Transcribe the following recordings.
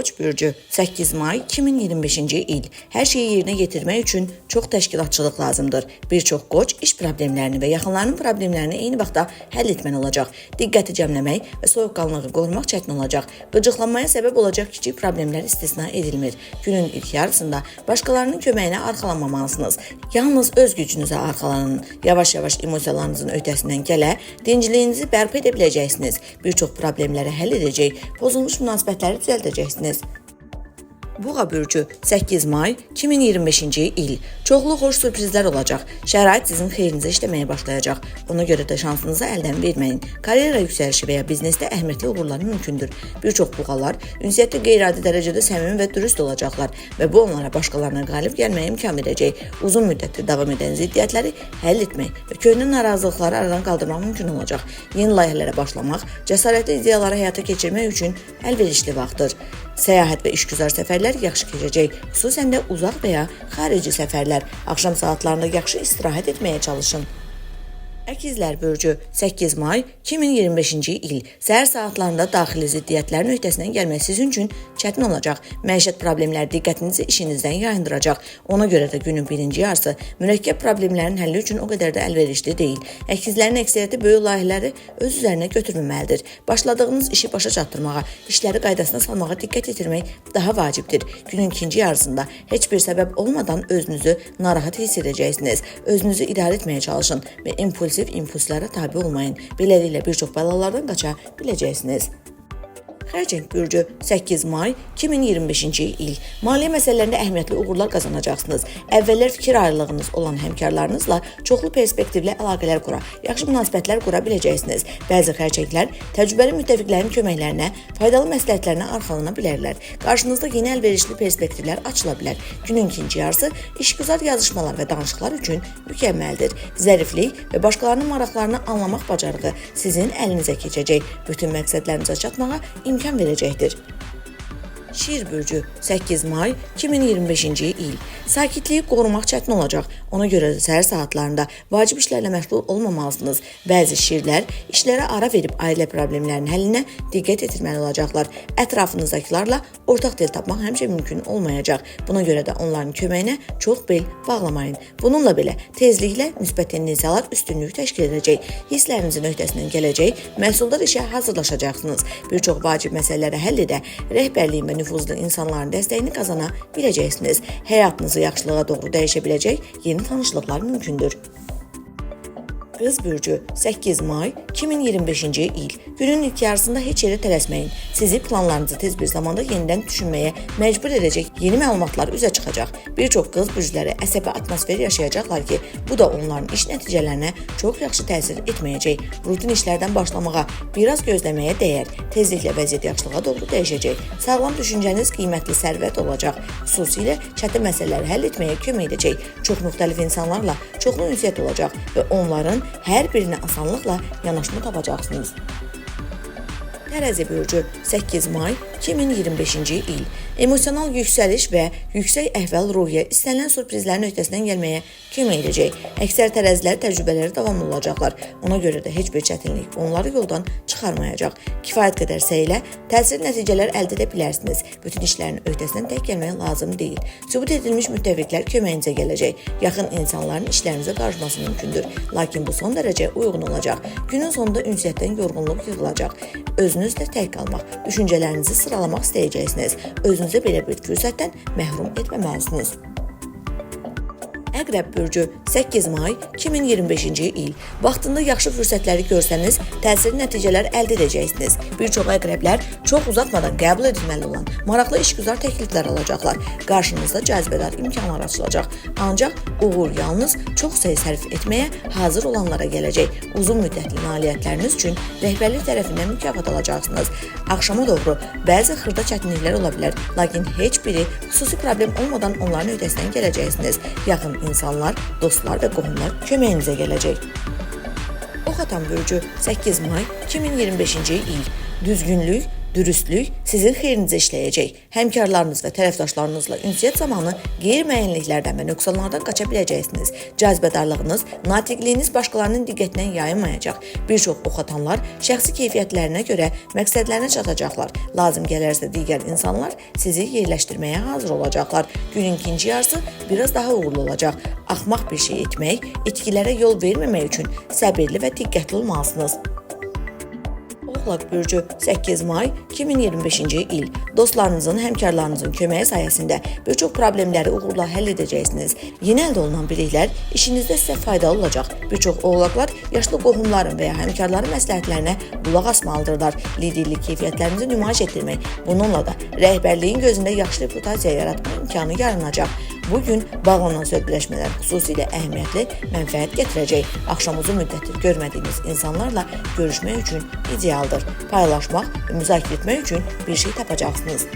Koç bürcü 8 may 2025-ci il. Hər şeyi yerinə yetirmək üçün çox təşkilatçılıq lazımdır. Bir çox qoç iş problemlərini və yaxınlarının problemlərini eyni vaxtda həll etməli olacaq. Diqqəti cəmləmək və soyuqqanlığı qorumaq çətin olacaq. Qıcıqlanmaya səbəb olacaq kiçik problemlər istisna edilmir. Günün ilk yarısında başqalarının köməyinə arxalanmamalısınız. Yalnız öz gücünüzə arxalanın. Yavaş-yavaş emosiyalarınızın öhdəsindən gələ, dincliyinizi bərpa edə biləcəksiniz. Bir çox problemləri həll edəcək, pozulmuş münasibətləri düzəldəcəksiniz. Buğa bürcü 8 may 2025-ci il. Çoxlu xoş sürprizlər olacaq. Şərait sizin xeyrinizə işləməyə başlayacaq. Ona görə də şansınızı əldən verməyin. Karyera yüksəlişi və ya biznesdə əhəmiyyətli uğurlar mümkündür. Bir çox buğalar ünsiyyətdə qeyri-adi dərəcədə səmimi və dürüst olacaqlar və bu onlara başqalarına qalib gəlməyə imkan verəcək. Uzun müddətdir davam edən ziddiyyətləri həll etmək və köhnə narazılıqları aradan qaldırmaq mümkün olacaq. Yeni layihələrə başlamaq, cəsarətli ideyaları həyata keçirmək üçün əlverişli vaxtdır. Səyahət və işgüzar səfərlər yaxşı keçəcək, xüsusən də uzaq və ya xarici səfərlər. Axşam saatlarında yaxşı istirahət etməyə çalışın. Əkizlər bürcü 8 may 2025-ci il. Səhər saatlarında daxili ziddiyyətlərin öhdəsindən gəlmək sizin üçün çətin olacaq. Məişət problemləri diqqətinizi işinizdən yayındıracaq. Ona görə də günün birinci yarısı mürəkkəb problemlərin həlli üçün o qədər də əlverişli deyil. Əkizlərin əksəriyyəti böyük layihələri öz üzərinə götürməməlidir. Başladığınız işi başa çatdırmağa, işləri qaydasına salmağa diqqət yetirmək daha vacibdir. Günün ikinci yarısında heç bir səbəb olmadan özünüzü narahat hiss edəcəksiniz. Özünüzü idarə etməyə çalışın və impulslara tabi olmayın. Beləliklə bir çox bəlalardan qaça biləcəksiniz. Xərçəng bürcü 8 may 2025-ci il. Maliyyə məsələlərində əhəmiyyətli uğurlar qazanacaqsınız. Əvvəllər fikir ayrılığınız olan həmkarlarınızla çoxlu perspektivli əlaqələr qura, yaxşı münasibətlər qura biləcəksiniz. Bəzi xərçənglər təcrübəli müttəfiqlərin köməklərinə, faydalı məsləhətlərinə arxalana bilərlər. Qarşınızda yeni əlverişli perspektivlər açıla bilər. Günün ikinci yarısı işgüzar yazışmalar və danışıqlar üçün mükəmməldir. Zəriflik və başqalarının maraqlarını anlamaq bacarığı sizin əlinizə keçəcək. Bütün məqsədlərinizə çatmağa imkan verəcəkdir. Şir bürcü 8 may 2025-ci il. Sakitliyi qorumaq çətin olacaq. Ona görə də səhər saatlarında vacib işlərlə məşğul olmamalısınız. Bəzi şirlər işlərə ara verib ailə problemlərinin həllinə diqqət yetirməli olacaqlar. Ətrafınızdakilərlə ortaq dil tapmaq həmişə mümkün olmayacaq. Buna görə də onların köməyinə çox bel bağlamayın. Bununla belə tezliklə müsbət tendensiyalar üstünlük təşkil edəcək. Hisslərinizin öhdəsindən gələcək, məhsuldar işə hazırlaşacaqsınız. Bir çox vacib məsələləri həll edə, rəhbərliyin və nüfuzlu insanların dəstəyini qazana biləcəksiniz. Həyatınızı yaxşılığa doğru dəyişə biləcək yeni tanışlıqlar mümkündür. Qız bürcü 8 may 2025-ci il. Günün ilk yarısında heç yerə tələsməyin. Sizi planlarınızı tez bir zamanda yenidən düşünməyə məcbur edəcək yeni məlumatlar üzə çıxacaq. Bir çox qız bürcləri əsəbi atmosfer yaşayacaqlar ki, bu da onların iş nəticələrinə çox yaxşı təsir etməyəcək. Rutin işlərdən başlamağa, biraz gözləməyə dəyər. Tezliklə vəziyyət yaxşılığa doğru dəyişəcək. Sağlam düşüncəniz qiymətli sərvət olacaq. Xüsusilə çətin məsələləri həll etməyə kömək edəcək. Çox müxtəlif insanlarla çoxlu ünsiyyət olacaq və onların hər birinə asanlıqla yanaşma tapacaqsınız. Tərəzi bürcü 8 may 2025-ci il. Emosional yüksəliş və yüksək əhval-ruhiyyə istənilən sürprizlərin öhdəsindən gəlməyə kömək edəcək. Əksər tərəzilər təcrübələri davamlı olacaqlar. Ona görə də heç bir çətinlik onları yoldan çıxarmayacaq. Kifayət qədər səylə təsirli nəticələr əldə edə bilərsiniz. Bütün işlərin öhdəsindən tək gəlmək lazım deyil. Sübut edilmiş müttəfiqlər köməyinizə gələcək. Yaxın insanların işlərinizə qarışması mümkündür. Lakin bu son dərəcə uyğun olacaq. Günün sonunda ünsiyyətdən yorğunluq yığılacaq. Özünüzlə tək qalmaq, düşüncələrinizi sıralamaq istəyəcəksiniz. Özünüzə belə bir fürsətdən məhrum etməməlisiniz. Əqrəb bürcü 8 may 2025-ci il. Vaxtında yaxşı fürsətləri görsəniz, təsirli nəticələr əldə edəcəksiniz. Bir çox əqrəblər çox uzatmadan qəbul edilməli olan maraqlı işgüzar təkliflər alacaqlar. Qarşınızda cazibədar imkanlar açılacaq. Ancaq uğur yalnız çox sayı sərf etməyə hazır olanlara gələcək. Uzun müddətli nailiyyətləriniz üçün rəhbərlik tərəfindən mükafat alacaqsınız. Axşama doğru bəzi xırda çətinliklər ola bilər, lakin heç biri xüsusi problem olmadan onların öhdəsindən gələcəksiniz. Yaxın insanlar, dostlar və qohumlar köməyinizə gələcək. Ox atan bürcü 8 may 2025-ci il. Düzgünlük, Dürüstlük sizin xeyrinizə işləyəcək. Həmkarlarınız və tərəfdaşlarınızla ünsiyyət zamanı qeyri-müəyyənliklərdən və nöqsanlardan qaça biləcəksiniz. Cazibədarlığınız, natiqliyiniz başqalarının diqqətindən yayınmayacaq. Bir çox oxatanlar şəxsi keyfiyyətlərinə görə məqsədlərinə çatacaqlar. Lazım gələrsə digər insanlar sizi yerləşdirməyə hazır olacaqlar. Günün ikinci yarısı biraz daha uğurlu olacaq. Axmaq bir şey etmək, itkilərə yol verməmək üçün səbirli və diqqətli olmalısınız. Oğlaq Bürcü 8 may 2025-ci il. Dostlarınızın, həmkarlarınızın köməyi sayəsində bir çox problemləri uğurla həll edəcəksiniz. Yeni əldə olunan biliklər işinizdə sizə faydalı olacaq. Bir çox oğlaqlar yaşlı qohumların və ya həmkarların məsləhətlərinə qulaq asmalıdırlar. Liderlik keyfiyyətlərinizi nümayiş etdirmək, bununla da rəhbərliyin gözündə yaxşı reputasiya yaratma imkanı yaranacaq. Bugün bağlanan sözləşmələr xüsusilə əhəmiyyətli mənfəət gətirəcək. Axşam uzun müddətdir görmədiyiniz insanlarla görüşmək üçün idealdır. Paylaşmaq və müzakirə etmək üçün bir şey tapacaqsınız.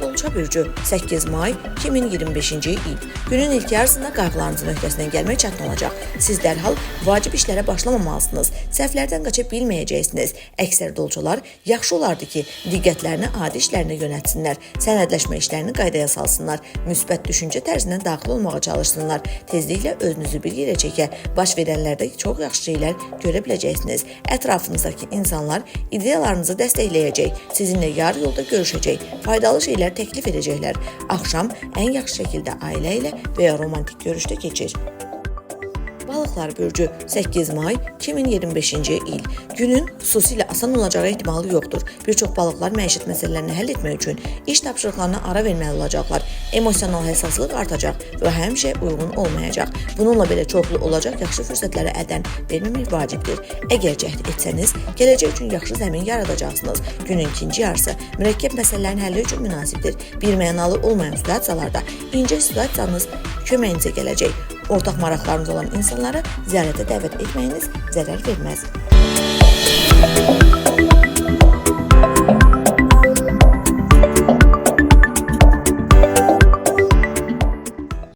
Dolça Bürcü 8 may 2025-ci il. Günün ilk yarısında qayğılarınızın öhdəsindən gəlmək çətin olacaq. Siz dərhal vacib işlərə başlamamalısınız. Səhvlərdən qaça bilməyəcəksiniz. Əksər dolçalar yaxşı olardı ki, diqqətlərini adi işlərinə yönəltsinlər. Sənədləşmə işlərini qaydaya salsınlar. Müsbət düşüncə tərzinə daxil olmağa çalışsınlar. Tezliklə özünüzü bir yerə çəkə. Baş verənlərdə çox yaxşı şeylər görə biləcəksiniz. Ətrafınızdakı insanlar ideyalarınızı dəstəkləyəcək. Sizinlə yarı yolda görüşəcək. Faydalı şeylər təklif edəcəklər. Axşam ən yaxşı şəkildə ailə ilə və ya romantik görüşdə keçir. Balıqlar Bürcü 8 may 2025-ci il. Günün xüsusilə asan olacağı ehtimalı yoxdur. Bir çox balıqlar məişət məsələlərini həll etmək üçün iş tapşırıqlarına ara verməli olacaqlar. Emosional həssaslıq artacaq və həmişə uyğun olmayacaq. Bununla belə çoxlu olacaq yaxşı fürsətləri əldən verməmək vacibdir. Əgər cəhd etsəniz, gələcək üçün yaxşı zəmin yaradacaqsınız. Günün ikinci yarısı mürəkkəb məsələlərin həlli üçün münasibdir. Bir mənalı olmayan situasiyalarda incə situasiyanız köməyinizə gələcək. Ortaq maraqlarınız olan insanları ziyarətə dəvət etməyiniz zərər verməz.